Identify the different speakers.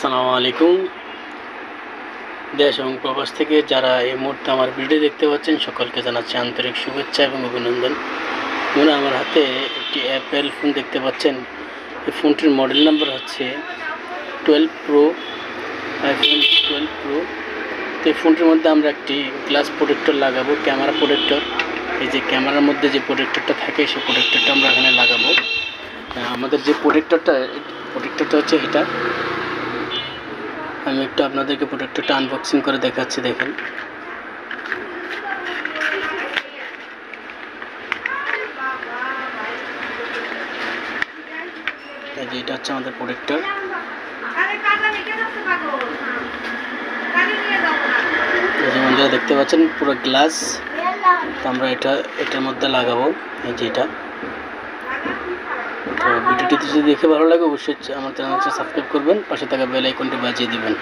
Speaker 1: আসসালামু আলাইকুম। দেশ এবং প্রবাস থেকে যারা এই মুহূর্তে আমার ভিডিও দেখতে পাচ্ছেন সকলকে জানাচ্ছি আন্তরিক শুভেচ্ছা এবং অভিনন্দন। বন্ধুরা, আমার হাতে একটি অ্যাপেল ফোন দেখতে পাচ্ছেন। এই ফোনটির মডেল নাম্বার হচ্ছে 12 প্রো, আইফোন 12 প্রো। তো এই ফোনটির মধ্যে আমরা একটি গ্লাস প্রোটেক্টর লাগাবো, ক্যামেরা প্রোটেক্টর। এই যে ক্যামেরার মধ্যে যে প্রোটেক্টরটা থাকে সেই প্রোটেক্টরটা আমরা এখানে লাগাবো। আমাদের যে প্রোটেক্টরটা হচ্ছে এটা। আমি একটু আপনাদেরকে প্রোডাক্টটা আনবক্সিং করে দেখাচ্ছি। দেখেন, এই যে এটা হচ্ছে আমাদের প্রোডাক্টর। এই যে বন্ধুরা দেখতে পাচ্ছেন পুরো গ্লাস। তো আমরা এটার মধ্যে লাগাবো। এই যে এটা। তো ভিডিওটি যদি দেখে ভালো লাগে অবশ্যই আমার চ্যানেলটি সাবস্ক্রাইব করবেন, পাশে থাকা বেল আইকনটি বাজিয়ে দিবেন।